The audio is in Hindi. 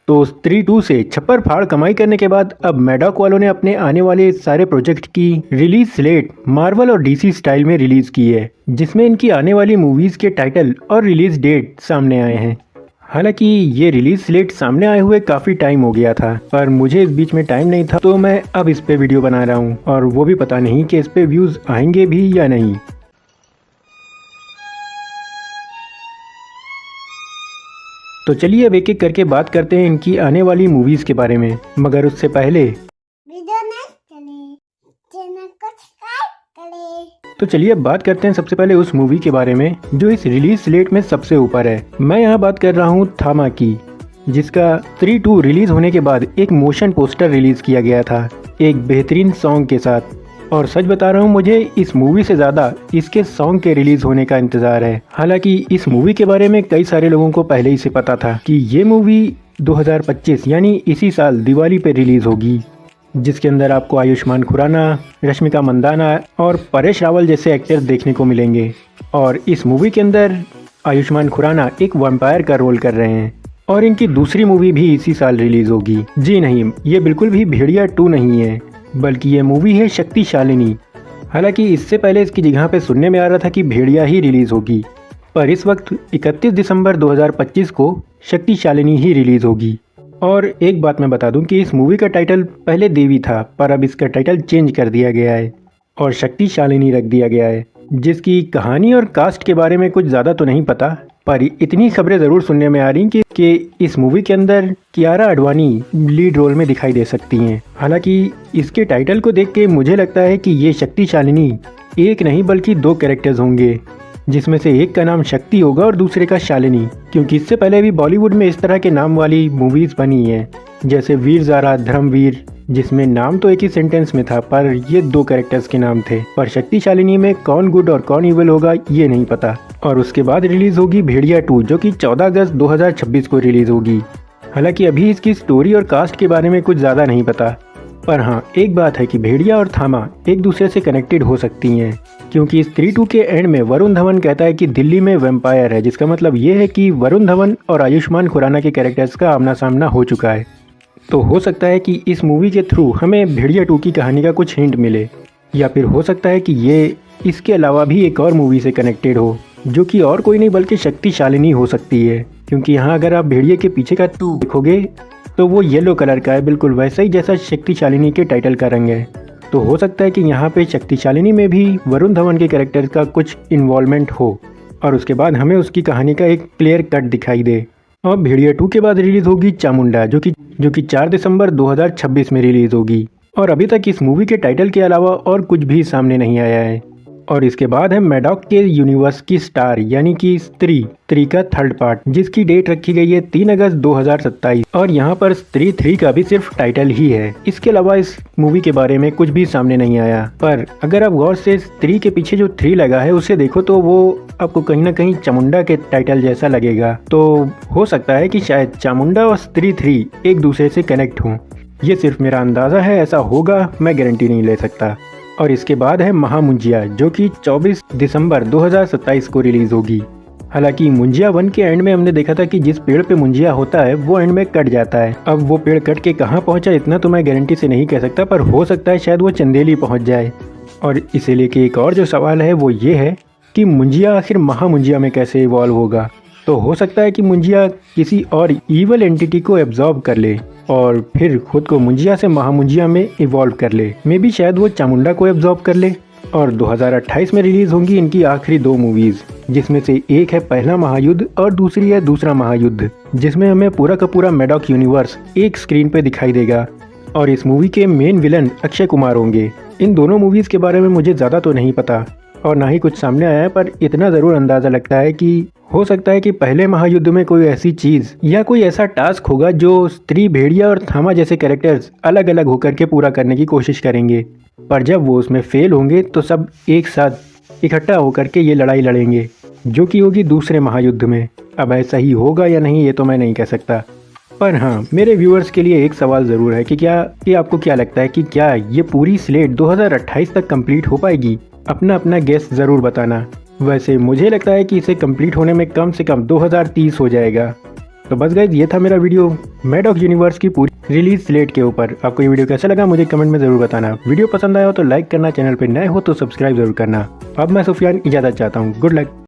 तो स्त्री 2 से छप्पर फाड़ कमाई करने के बाद अब मैडॉक वालों ने अपने आने वाले सारे प्रोजेक्ट की रिलीज स्लेट मार्वल और डीसी स्टाइल में रिलीज की है, जिसमें इनकी आने वाली मूवीज के टाइटल और रिलीज डेट सामने आए हैं। हालांकि ये रिलीज स्लेट सामने आए हुए काफ़ी टाइम हो गया था, पर मुझे इस बीच में टाइम नहीं था, तो मैं अब इस पे वीडियो बना रहा हूँ, और वो भी पता नहीं कि इस पे व्यूज़ आएंगे भी या नहीं। तो चलिए अब एक एक करके बात करते हैं इनकी आने वाली मूवीज़ के बारे में, मगर उससे पहले तो चलिए अब बात करते हैं सबसे पहले उस मूवी के बारे में जो इस रिलीज स्लेट में सबसे ऊपर है। मैं यहाँ बात कर रहा हूँ थामा की, जिसका 3-2 रिलीज होने के बाद एक मोशन पोस्टर रिलीज किया गया था एक बेहतरीन सॉन्ग के साथ। और सच बता रहा हूँ, मुझे इस मूवी से ज़्यादा इसके सॉन्ग के रिलीज होने का इंतज़ार है। हालांकि इस मूवी के बारे में कई सारे लोगों को पहले ही से पता था कि ये मूवी 2025 यानी इसी साल दिवाली पे रिलीज होगी, जिसके अंदर आपको आयुष्मान खुराना, रश्मिका मंदाना और परेश रावल जैसे एक्टर्स देखने को मिलेंगे। और इस मूवी के अंदर आयुष्मान खुराना एक वैम्पायर का रोल कर रहे हैं, और इनकी दूसरी मूवी भी इसी साल रिलीज होगी। जी नहीं, ये बिल्कुल भी भेड़िया 2 नहीं है, बल्कि ये मूवी है शक्तिशालिनी। हालांकि इससे पहले इसकी जगह पे सुनने में आ रहा था कि भेड़िया ही रिलीज होगी, पर इस वक्त 31 दिसंबर 2025 को शक्तिशालिनी ही रिलीज होगी। और एक बात मैं बता दूं कि इस मूवी का टाइटल पहले देवी था, पर अब इसका टाइटल चेंज कर दिया गया है और शक्तिशालिनी रख दिया गया है, जिसकी कहानी और कास्ट के बारे में कुछ ज़्यादा तो नहीं पता, पर इतनी खबरें ज़रूर सुनने में आ रही कि इस मूवी के अंदर कियारा आडवाणी लीड रोल में दिखाई दे सकती हैं। हालांकि इसके टाइटल को देख के मुझे लगता है कि ये शक्तिशालिनी एक नहीं बल्कि 2 कैरेक्टर्स होंगे, जिसमें से एक का नाम शक्ति होगा और दूसरे का शालिनी, क्योंकि इससे पहले भी बॉलीवुड में इस तरह के नाम वाली मूवीज़ बनी हैं, जैसे वीर ज़ारा, धर्मवीर, जिसमें नाम तो एक ही सेंटेंस में था पर ये 2 कैरेक्टर्स के नाम थे। पर शक्तिशालिनी में कौन गुड और कौन इविल होगा ये नहीं पता। और उसके बाद रिलीज़ होगी भेड़िया 2, जो कि 14 अगस्त 2026 को रिलीज़ होगी। हालांकि अभी इसकी स्टोरी और कास्ट के बारे में कुछ ज़्यादा नहीं पता, पर हाँ एक बात है कि भेड़िया और थामा एक दूसरे से कनेक्टेड हो सकती हैं, क्योंकि इस 3-2 के एंड में वरुण धवन कहता है कि दिल्ली में वैम्पायर है, जिसका मतलब ये है कि वरुण धवन और आयुष्मान खुराना के कैरेक्टर्स का आमना सामना हो चुका है। तो हो सकता है कि इस मूवी के थ्रू हमें भेड़िया 2 की कहानी का कुछ हिंट मिले, या फिर हो सकता है कि ये इसके अलावा भी एक और मूवी से कनेक्टेड हो, जो कि और कोई नहीं बल्कि शक्तिशालिनी हो सकती है। क्योंकि यहाँ अगर आप भेड़िया के पीछे का 2 देखोगे तो वो येलो कलर का है, बिल्कुल वैसा ही जैसा शक्तिशालिनी के टाइटल का रंग है। तो हो सकता है कि यहाँ पे शक्तिशालिनी में भी वरुण धवन के कैरेक्टर का कुछ इन्वॉल्वमेंट हो, और उसके बाद हमें उसकी कहानी का एक क्लियर कट दिखाई दे। और भेड़िया 2 के बाद रिलीज़ होगी चामुंडा, जो कि 4 दिसंबर 2026 में रिलीज़ होगी। और अभी तक इस मूवी के टाइटल के अलावा और कुछ भी सामने नहीं आया है। और इसके बाद है मैडॉक के यूनिवर्स की स्टार यानी कि स्त्री का 3rd पार्ट, जिसकी डेट रखी गई है 3 अगस्त 2027। और यहाँ पर स्त्री 3 का भी सिर्फ टाइटल ही है, इसके अलावा इस मूवी के बारे में कुछ भी सामने नहीं आया। पर अगर आप गौर से स्त्री के पीछे जो 3 लगा है उसे देखो तो वो आपको कहीं ना कहीं चामुंडा के टाइटल जैसा लगेगा। तो हो सकता है कि शायद चामुंडा और स्त्री 3 एक दूसरे से कनेक्ट हों। ये सिर्फ मेरा अंदाज़ा है, ऐसा होगा मैं गारंटी नहीं ले सकता। और इसके बाद है महामुंजिया, जो कि 24 दिसंबर 2027 को रिलीज़ होगी। हालांकि मुंजिया 1 के एंड में हमने देखा था कि जिस पेड़ पे मुंजिया होता है वो एंड में कट जाता है। अब वो पेड़ कट के कहाँ पहुँचा इतना तो मैं गारंटी से नहीं कह सकता, पर हो सकता है शायद वो चंदेली पहुँच जाए। और इसे लेके एक और जो सवाल है वो ये है कि मुंजिया आखिर महामुंजिया में कैसे इवॉल्व होगा। तो हो सकता है कि मुंजिया किसी और ईवल एंटिटी को एब्जॉर्ब कर ले और फिर खुद को मुंजिया से महामुंजिया में इवॉल्व कर ले। मे बी शायद वो चामुंडा को एब्जॉर्ब कर ले। और 2028 में रिलीज होंगी इनकी आखिरी 2 मूवीज, जिसमें से एक है पहला महायुद्ध और दूसरी है दूसरा महायुद्ध, जिसमें हमें पूरा का पूरा मैडॉक यूनिवर्स एक स्क्रीन पे दिखाई देगा। और इस मूवी के मेन विलन अक्षय कुमार होंगे। इन दोनों मूवीज के बारे में मुझे ज़्यादा तो नहीं पता और ना ही कुछ सामने आया है, पर इतना ज़रूर अंदाज़ा लगता है कि हो सकता है कि पहले महायुद्ध में कोई ऐसी चीज़ या कोई ऐसा टास्क होगा जो स्त्री, भेड़िया और थामा जैसे कैरेक्टर्स अलग अलग होकर के पूरा करने की कोशिश करेंगे, पर जब वो उसमें फेल होंगे तो सब एक साथ इकट्ठा होकर के ये लड़ाई लड़ेंगे, जो कि होगी दूसरे महायुद्ध में। अब ऐसा ही होगा या नहीं ये तो मैं नहीं कह सकता, पर हाँ मेरे व्यूअर्स के लिए एक सवाल ज़रूर है कि आपको क्या लगता है कि क्या ये पूरी स्लेट 2028 तक कंप्लीट हो पाएगी? अपना अपना गेस ज़रूर बताना। वैसे मुझे लगता है कि इसे कंप्लीट होने में कम से कम 2030 हो जाएगा। तो बस गाइज ये था मेरा वीडियो मैडॉक यूनिवर्स की पूरी रिलीज स्लेट के ऊपर। आपको ये वीडियो कैसा लगा मुझे कमेंट में जरूर बताना। वीडियो पसंद आया हो तो लाइक करना, चैनल पर नए हो तो सब्सक्राइब जरूर करना। अब मैं सुफियान इजाजत चाहता हूँ। Good luck.